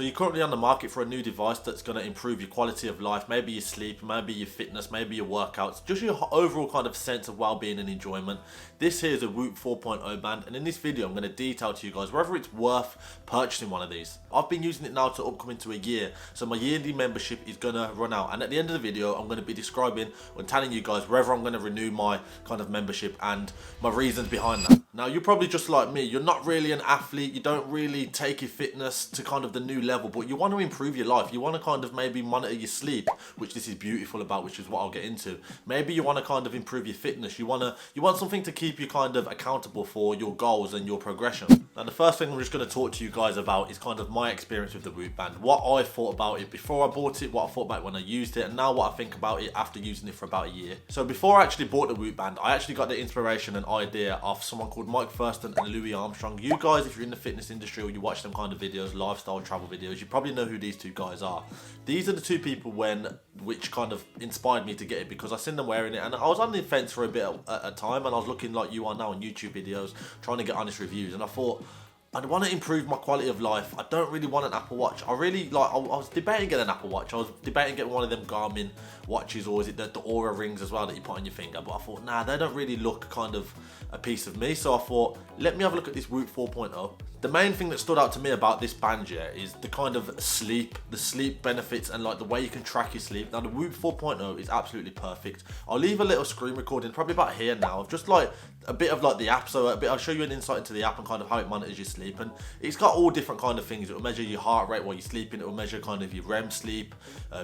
So you're currently on the market for a new device that's going to improve your quality of life, maybe your sleep, maybe your fitness, maybe your workouts, just your overall kind of sense of well-being and enjoyment. This here is a Whoop 4.0 band, and in this video I'm going to detail to you guys whether it's worth purchasing one of these. I've been using it now to upcoming to a year, so my yearly membership is going to run out, and at the end of the video I'm going to be describing and telling you guys whether I'm going to renew my kind of membership and my reasons behind that. Now you're probably just like me, you're not really an athlete, you don't really take your fitness to kind of the new level, but you want to improve your life, you want to kind of maybe monitor your sleep, which this is beautiful about, which is what I'll get into. Maybe you want to kind of improve your fitness, you want something to keep you kind of accountable for your goals and your progression. Now the first thing I'm just going to talk to you guys about is kind of my experience with the Whoop band, what I thought about it before I bought it, what I thought about it when I used it, and now what I think about it after using it for about a year. So before I actually bought the Whoop band, I actually got the inspiration and idea of someone called Mike Thurston and Louis Armstrong. You guys, if you're in the fitness industry or you watch them kind of videos, lifestyle travel videos, you probably know who these two guys are. These are the two people which kind of inspired me to get it, because I seen them wearing it and I was on the fence for a bit at a time, and I was looking like you are now on YouTube videos trying to get honest reviews, and I thought, I want to improve my quality of life. I don't really want an Apple Watch. I was debating getting an Apple Watch. I was debating getting one of them Garmin watches, or is it the Aura rings as well that you put on your finger. But I thought, nah, they don't really look kind of a piece of me. So I thought, let me have a look at this Whoop 4.0. The main thing that stood out to me about this band here is the kind of sleep, the sleep benefits, and like the way you can track your sleep. Now the Whoop 4.0 is absolutely perfect. I'll leave a little screen recording probably about here now of just like a bit of like the app. So I'll show you an insight into the app and kind of how it monitors your sleep. And it's got all different kind of things. It will measure your heart rate while you're sleeping. It will measure kind of your REM sleep,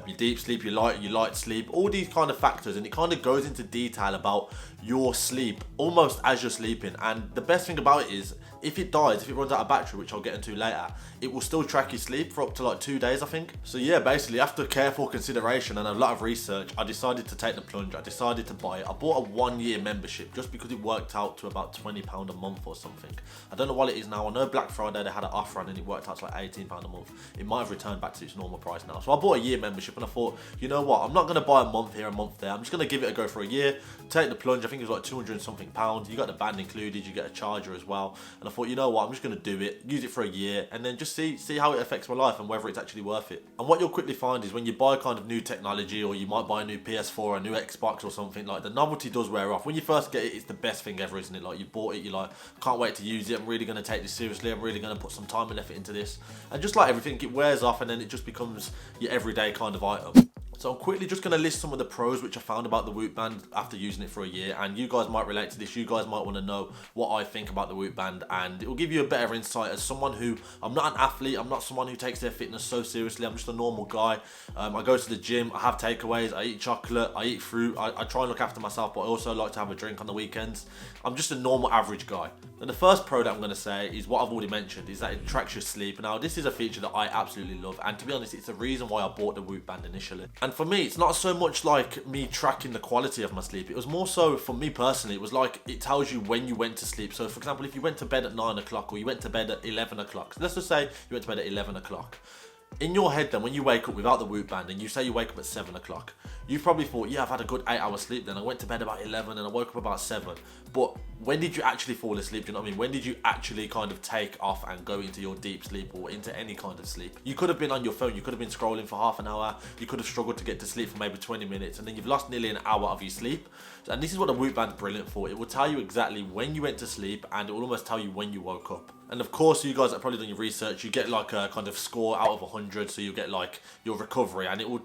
your deep sleep, your light sleep, all these kind of factors. And it kind of goes into detail about your sleep almost as you're sleeping. And the best thing about it is, if it dies, if it runs out of battery, which I'll get into later, it will still track your sleep for up to like 2 days, I think. So yeah, basically after careful consideration and a lot of research, I decided to take the plunge. I decided to buy it. I bought a 1-year membership just because it worked out to about £20 a month or something. I don't know what it is now. I know Black Friday they had an offer and it worked out to like £18 a month. It might have returned back to its normal price now. So I bought a year membership and I thought, you know what, I'm not going to buy a month here, a month there. I'm just going to give it a go for a year, take the plunge. I think it was like 200 and something pounds. You got the band included, you get a charger as well. And I thought, you know what, I'm just going to do it, use it for a year, and then just see how it affects my life and whether it's actually worth it. And what you'll quickly find is when you buy kind of new technology, or you might buy a new PS4 or a new Xbox or something, like the novelty does wear off. When you first get it, it's the best thing ever, isn't it? Like you bought it, you're like, can't wait to use it, I'm really going to take this seriously, I'm really going to put some time and effort into this. And just like everything, it wears off and then it just becomes your everyday kind of item. So I'm quickly just going to list some of the pros which I found about the Whoop band after using it for a year, and you guys might relate to this. You guys might want to know what I think about the Whoop band, and it will give you a better insight as someone who, I'm not an athlete, I'm not someone who takes their fitness so seriously, I'm just a normal guy. I go to the gym, I have takeaways, I eat chocolate, I eat fruit, I try and look after myself, but I also like to have a drink on the weekends. I'm just a normal average guy. And the first pro that I'm going to say is what I've already mentioned, is that it tracks your sleep. Now this is a feature that I absolutely love, and to be honest, it's the reason why I bought the Whoop band initially. And for me, it's not so much like me tracking the quality of my sleep. It was more so, for me personally, it was like it tells you when you went to sleep. So for example, if you went to bed at 9 o'clock or you went to bed at 11 o'clock, so let's just say you went to bed at 11 o'clock. In your head then, when you wake up without the Whoop band and you say you wake up at 7 o'clock, you've probably thought, yeah, I've had a good 8 hours sleep then. I went to bed about 11 and I woke up about 7. But when did you actually fall asleep? Do you know what I mean? When did you actually kind of take off and go into your deep sleep or into any kind of sleep? You could have been on your phone, you could have been scrolling for half an hour, you could have struggled to get to sleep for maybe 20 minutes, and then you've lost nearly an hour of your sleep. And this is what the Whoop band's brilliant for. It will tell you exactly when you went to sleep, and it will almost tell you when you woke up. And of course, you guys have probably done your research, you get like a kind of score out of 100, so you get like your recovery, and it will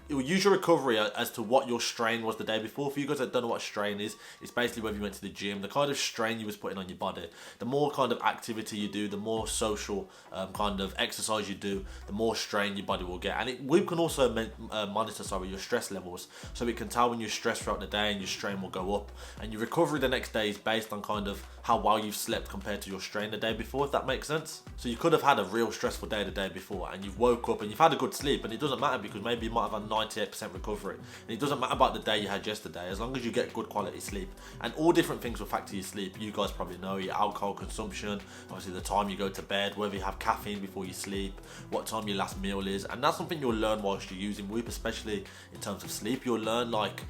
use your recovery as to what your strain was the day before. For you guys that don't know what strain is, it's basically whether you went to the gym, the kind of strain you was putting on your body. The more kind of activity you do, the more social kind of exercise you do, the more strain your body will get. And Whoop can also monitor your stress levels, so it can tell when you're stressed throughout the day and your strain will go up, and your recovery the next day is based on kind of how well you've slept compared to your strain the day before, if that makes sense. So you could have had a real stressful day the day before and you've woke up and you've had a good sleep, and it doesn't matter because maybe you might have had 98% recovery, and it doesn't matter about the day you had yesterday, as long as you get good quality sleep. And all different things will factor your sleep. You guys probably know your alcohol consumption, obviously the time you go to bed, whether you have caffeine before you sleep, what time your last meal is, and that's something you'll learn whilst you're using Whoop, especially in terms of sleep. You'll learn like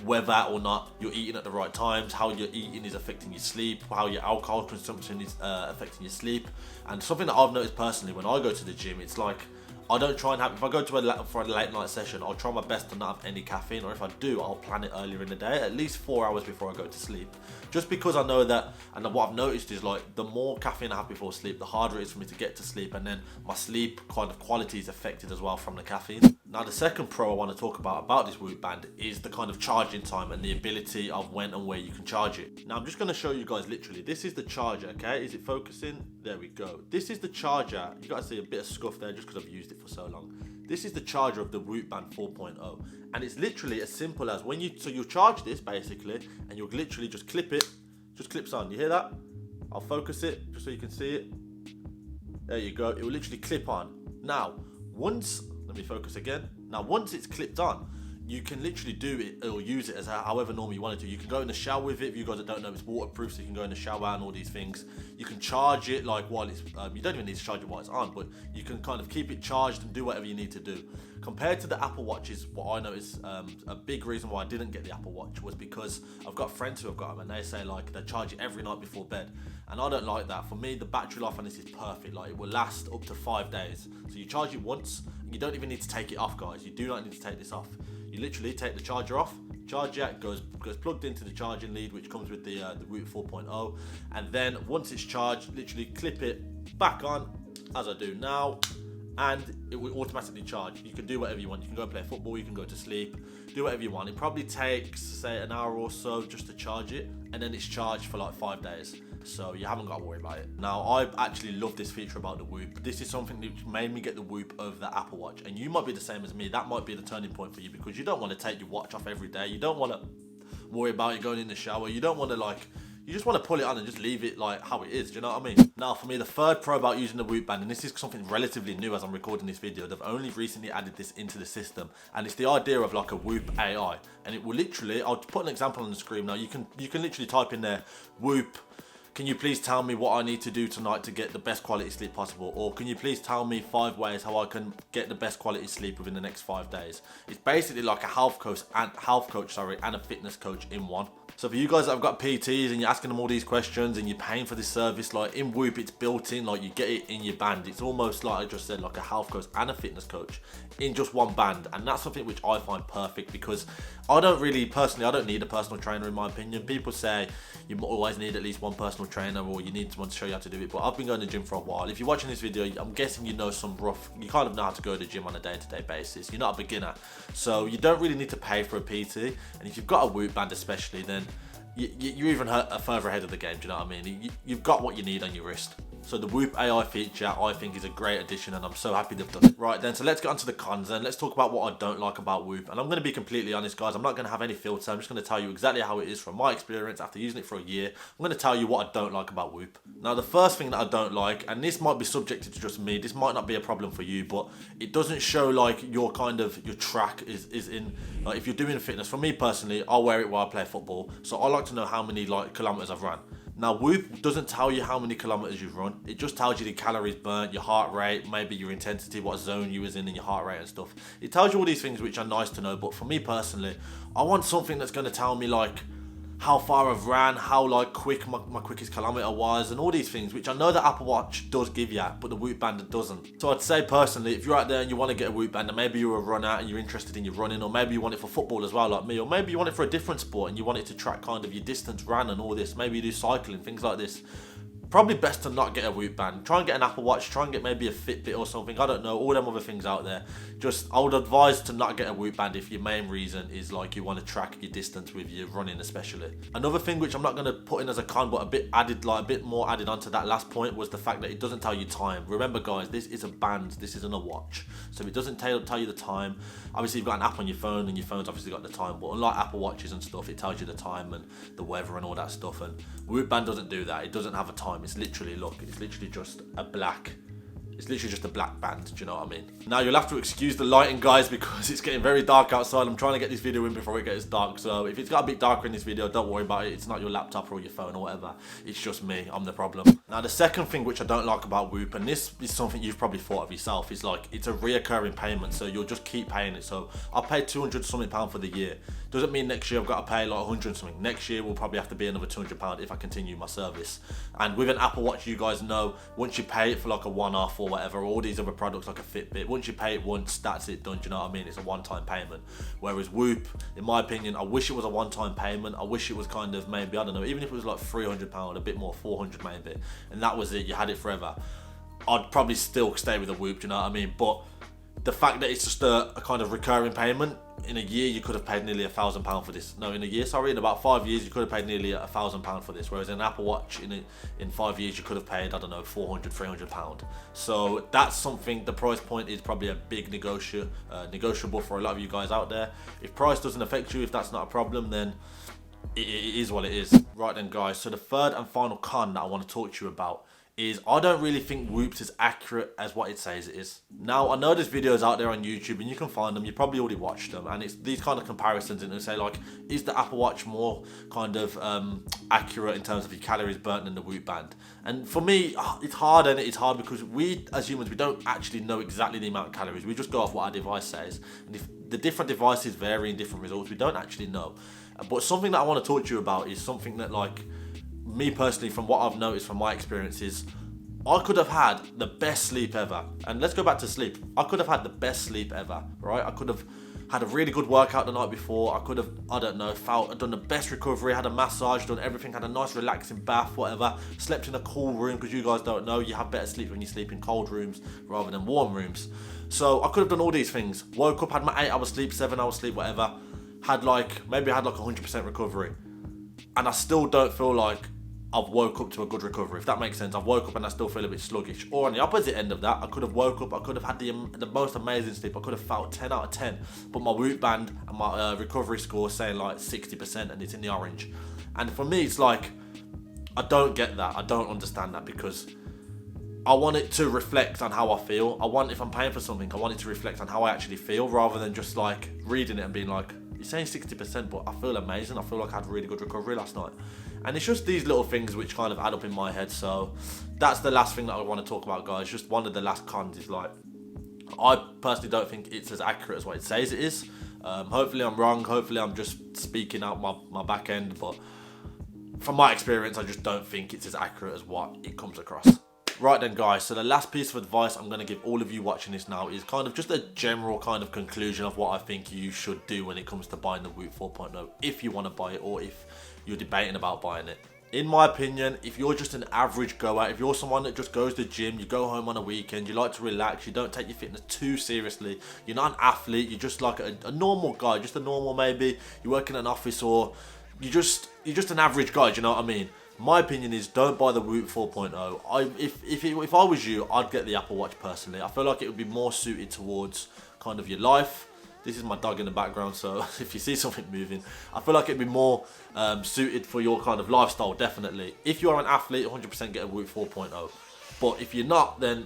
whether or not you're eating at the right times, how your eating is affecting your sleep, how your alcohol consumption is affecting your sleep. And something that I've noticed personally when I go to the gym, it's like I don't try and have, if I go to for a late night session, I'll try my best to not have any caffeine, or if I do, I'll plan it earlier in the day, at least 4 hours before I go to sleep. Just because I know that, and what I've noticed is like the more caffeine I have before sleep, the harder it is for me to get to sleep, and then my sleep kind of quality is affected as well from the caffeine. Now the second pro I want to talk about this Whoop band is the kind of charging time and the ability of when and where you can charge it. Now I'm just going to show you guys literally, this is the charger, okay? Is it focusing? There we go. This is the charger. You got to see a bit of scuff there just because I've used it for so long. This is the charger of the Whoop Band 4.0, and it's literally as simple as when you charge this basically, and you'll literally just clip it, just clips on. You hear that? I'll focus it just so you can see it. There you go. It will literally clip on. Now, let me focus again. Now, once it's clipped on, you can literally do it or use it as however normal you want it to. You can go in the shower with it. If you guys that don't know, it's waterproof, so you can go in the shower and all these things. You can charge it like while it's, you don't even need to charge it while it's on, but you can kind of keep it charged and do whatever you need to do. Compared to the Apple Watches, what I noticed, a big reason why I didn't get the Apple Watch was because I've got friends who have got them and they say like they charge it every night before bed. And I don't like that. For me, the battery life on this is perfect. Like it will last up to 5 days. So you charge it once, and you don't even need to take it off, guys. You do not need to take this off. You literally take the charger off, charge it, goes plugged into the charging lead, which comes with the Whoop 4.0, and then once it's charged, literally clip it back on, as I do now, and it will automatically charge. You can do whatever you want. You can go play football, you can go to sleep, do whatever you want. It probably takes, say, an hour or so just to charge it, and then it's charged for like 5 days. So you haven't got to worry about it. Now, I actually love this feature about the Whoop. This is something that made me get the Whoop over the Apple Watch. And you might be the same as me. That might be the turning point for you, because you don't want to take your watch off every day. You don't want to worry about it going in the shower. You don't want to you just want to pull it on and just leave it like how it is. Do you know what I mean? Now, for me, the third pro about using the Whoop band, and this is something relatively new as I'm recording this video, they've only recently added this into the system, and it's the idea of like a Whoop AI. And it will literally, I'll put an example on the screen now. You can literally type in there, Whoop, can you please tell me what I need to do tonight to get the best quality sleep possible? Or can you please tell me 5 ways how I can get the best quality sleep within the next 5 days? It's basically like a health coach and a fitness coach in one. So for you guys that have got PTs and you're asking them all these questions and you're paying for this service, like in Whoop, it's built in, like you get it in your band. It's almost like I just said, like a health coach and a fitness coach in just one band. And that's something which I find perfect, because I don't really, personally, I don't need a personal trainer in my opinion. People say you always need at least one personal trainer, or you need someone to show you how to do it. But I've been going to the gym for a while. If you're watching this video, I'm guessing you know you kind of know how to go to the gym on a day-to-day basis. You're not a beginner. So you don't really need to pay for a PT. And if you've got a Whoop band especially, then you're even further ahead of the game. Do you know what I mean? You've got what you need on your wrist. So the Whoop AI feature, I think, is a great addition, and I'm so happy they've done it. Right then, so let's get onto the cons then. Let's talk about what I don't like about Whoop. And I'm going to be completely honest, guys. I'm not going to have any filter. I'm just going to tell you exactly how it is from my experience after using it for a year. I'm going to tell you what I don't like about Whoop. Now, the first thing that I don't like, and this might be subjected to just me, this might not be a problem for you, but it doesn't show like your track is in, like if you're doing fitness. For me personally, I'll wear it while I play football. So I like to know how many like kilometers I've run. Now, Whoop doesn't tell you how many kilometers you've run. It just tells you the calories burnt, your heart rate, maybe your intensity, what zone you was in and your heart rate and stuff. It tells you all these things which are nice to know, but for me personally, I want something that's going to tell me like how far I've ran, how like quick my quickest kilometer was, and all these things, which I know the Apple Watch does give you, but the Whoop band doesn't. So I'd say personally, if you're out there and you want to get a Whoop band, and maybe you're a runner and you're interested in your running, or maybe you want it for football as well like me, or maybe you want it for a different sport and you want it to track kind of your distance ran and all this, maybe you do cycling, things like this, probably best to not get a Whoop band. Try and get an Apple Watch, try and get maybe a Fitbit or something, I don't know, all them other things out there. Just, I would advise to not get a Whoop band if your main reason is like you want to track your distance with your running especially. Another thing which I'm not going to put in as a con, but a bit more added onto that last point, was the fact that it doesn't tell you time. Remember guys, this is a band, this isn't a watch. So it doesn't tell you the time. Obviously you've got an app on your phone and your phone's obviously got the time, but unlike Apple Watches and stuff, it tells you the time and the weather and all that stuff, and Whoop band doesn't do that. It doesn't have a time. It's literally, look, it's literally just a black band, do you know what I mean? Now you'll have to excuse the lighting guys, because it's getting very dark outside. I'm trying to get this video in before it gets dark, so if it's got a bit darker in this video, don't worry about it. It's not your laptop or your phone or whatever. It's just me, I'm the problem. Now the second thing which I don't like about Whoop, and this is something you've probably thought of yourself, is like it's a reoccurring payment, so you'll just keep paying it. So I paid £200 something for the year. Doesn't mean next year I've got to pay like 100 and something. Next year will probably have to be another £200 if I continue my service. And with an Apple Watch, you guys know, once you pay it for like a one-off or whatever, all these other products like a Fitbit, once you pay it once, that's it done. Do you know what I mean? It's a one-time payment. Whereas Whoop, in my opinion, I wish it was a one-time payment. I wish it was kind of maybe, I don't know, even if it was like £300, a bit more, 400 maybe, and that was it, you had it forever, I'd probably still stay with a Whoop, do you know what I mean? But the fact that it's just a kind of recurring payment, in a year you could have paid nearly £1,000 for this. No, in a year, sorry, in about 5 years you could have paid nearly £1,000 for this. Whereas in an Apple Watch, in 5 years you could have paid, I don't know, £400, £300. So that's something. The price point is probably a big negotiable for a lot of you guys out there. If price doesn't affect you, if that's not a problem, then it is what it is. Right then, guys. So the third and final con that I want to talk to you about is I don't really think Whoop's as accurate as what it says it is. Now, I know there's videos out there on YouTube and you can find them, you probably already watched them, and it's these kind of comparisons, and they say like, is the Apple Watch more kind of accurate in terms of your calories burnt than the Whoop band? And for me, it's hard, and it's hard because we as humans, we don't actually know exactly the amount of calories. We just go off what our device says, and if the different devices vary in different results, we don't actually know. But something that I want to talk to you about is something that, like, me personally, from what I've noticed from my experiences, I could have had the best sleep ever. And let's go back to sleep. I could have had the best sleep ever, right? I could have had a really good workout the night before. I could have, I don't know, done the best recovery, had a massage, done everything, had a nice relaxing bath, whatever, slept in a cool room, because you guys don't know, you have better sleep when you sleep in cold rooms rather than warm rooms. So I could have done all these things. Woke up, had my 8 hours sleep, 7 hours sleep, whatever. Maybe I had like 100% recovery. And I still don't feel like I've woke up to a good recovery, if that makes sense. I've woke up and I still feel a bit sluggish. Or on the opposite end of that, I could have woke up, I could have had the most amazing sleep, I could have felt 10 out of 10, but my Whoop band and my recovery score is saying like 60% and it's in the orange. And for me, it's like, I don't get that, I don't understand that, because I want it to reflect on how I feel. If I'm paying for something, I want it to reflect on how I actually feel, rather than just like reading it and being like, you're saying 60%, but I feel amazing, I feel like I had a really good recovery last night. And it's just these little things which kind of add up in my head. So that's the last thing that I want to talk about, guys. Just one of the last cons is, like, I personally don't think it's as accurate as what it says it is. Hopefully I'm wrong. Hopefully I'm just speaking out my back end. But from my experience, I just don't think it's as accurate as what it comes across. Right then, guys, so the last piece of advice I'm going to give all of you watching this now is kind of just a general kind of conclusion of what I think you should do when it comes to buying the Whoop 4.0, if you want to buy it or if you're debating about buying it. In my opinion, if you're just an average goer, if you're someone that just goes to the gym, you go home on a weekend, you like to relax, you don't take your fitness too seriously, you're not an athlete, you're just like a normal guy, just a normal, maybe you work in an office, or you're just an average guy, do you know what I mean? My opinion is, don't buy the Whoop 4.0. If I was you, I'd get the Apple Watch personally. I feel like it would be more suited towards kind of your life. This is my dog in the background, so if you see something moving, I feel like it'd be more suited for your kind of lifestyle, definitely. If you're an athlete, 100% get a Whoop 4.0. But if you're not, then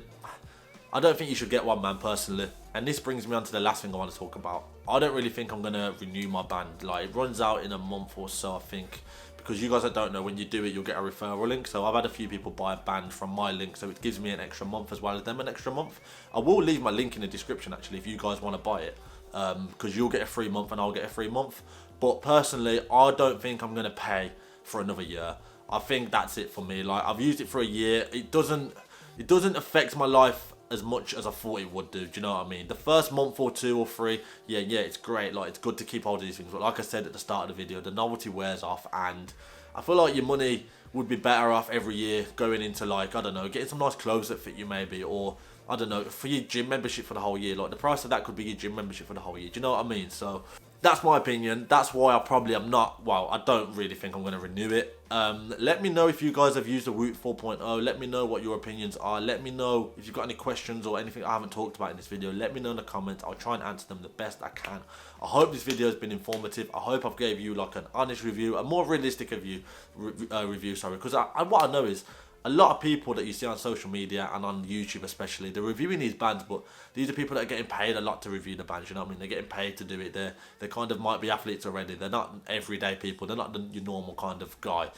I don't think you should get one, man, personally. And this brings me on to the last thing I want to talk about. I don't really think I'm going to renew my band. Like, it runs out in a month or so, I think. Because you guys that don't know, when you do it, you'll get a referral link. So I've had a few people buy a band from my link, so it gives me an extra month as well as them an extra month. I will leave my link in the description, actually, if you guys want to buy it. Because you'll get a free month and I'll get a free month. But personally, I don't think I'm going to pay for another year. I think that's it for me. Like, I've used it for a year. It doesn't affect my life as much as I thought it would do. Do you know what I mean? The first month or 2 or 3, yeah, it's great. Like, it's good to keep hold of these things. But like I said at the start of the video, the novelty wears off, and I feel like your money would be better off every year going into, like, I don't know, getting some nice clothes that fit you maybe, or I don't know, for your gym membership for the whole year. Like, the price of that could be your gym membership for the whole year. Do you know what I mean? So that's my opinion. That's why I probably am not, well, I don't really think I'm going to renew it. Let me know if you guys have used the Whoop 4.0. Let me know what your opinions are. Let me know if you've got any questions or anything I haven't talked about in this video. Let me know in the comments. I'll try and answer them the best I can. I hope this video has been informative. I hope I've gave you like an honest review, a more realistic review, because what I know is, a lot of people that you see on social media and on YouTube especially, they're reviewing these bands, but these are people that are getting paid a lot to review the bands, you know what I mean? They're getting paid to do it. They kind of might be athletes already. They're not everyday people. They're not your normal kind of guy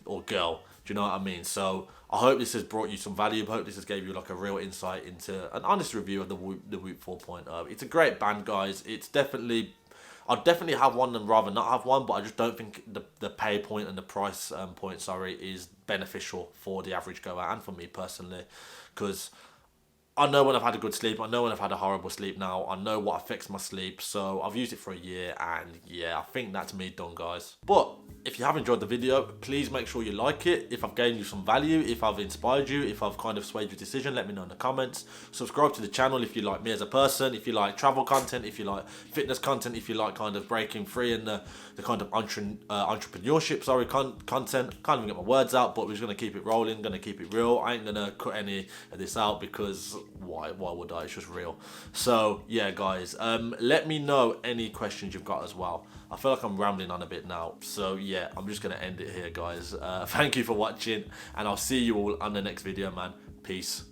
or girl. Do you know what I mean? So I hope this has brought you some value. I hope this has gave you like a real insight into an honest review of the Whoop 4.0. It's a great band, guys. It's definitely, I'd definitely have one and rather not have one, but I just don't think the pay point and the price point, sorry, is beneficial for the average goer and for me personally, because I know when I've had a good sleep. I know when I've had a horrible sleep now. I know what affects my sleep. So I've used it for a year, and yeah, I think that's me done, guys. But if you have enjoyed the video, please make sure you like it. If I've gained you some value, if I've inspired you, if I've kind of swayed your decision, let me know in the comments. Subscribe to the channel if you like me as a person, if you like travel content, if you like fitness content, if you like kind of breaking free and the kind of entrepreneurship, sorry, content. Can't even get my words out, but we're just going to keep it rolling, going to keep it real. I ain't going to cut any of this out because why would I? It's just real. So yeah, guys, let me know any questions you've got as well. I feel like I'm rambling on a bit now, so yeah, I'm just gonna end it here, guys. Thank you for watching, and I'll see you all on the next video, man. Peace.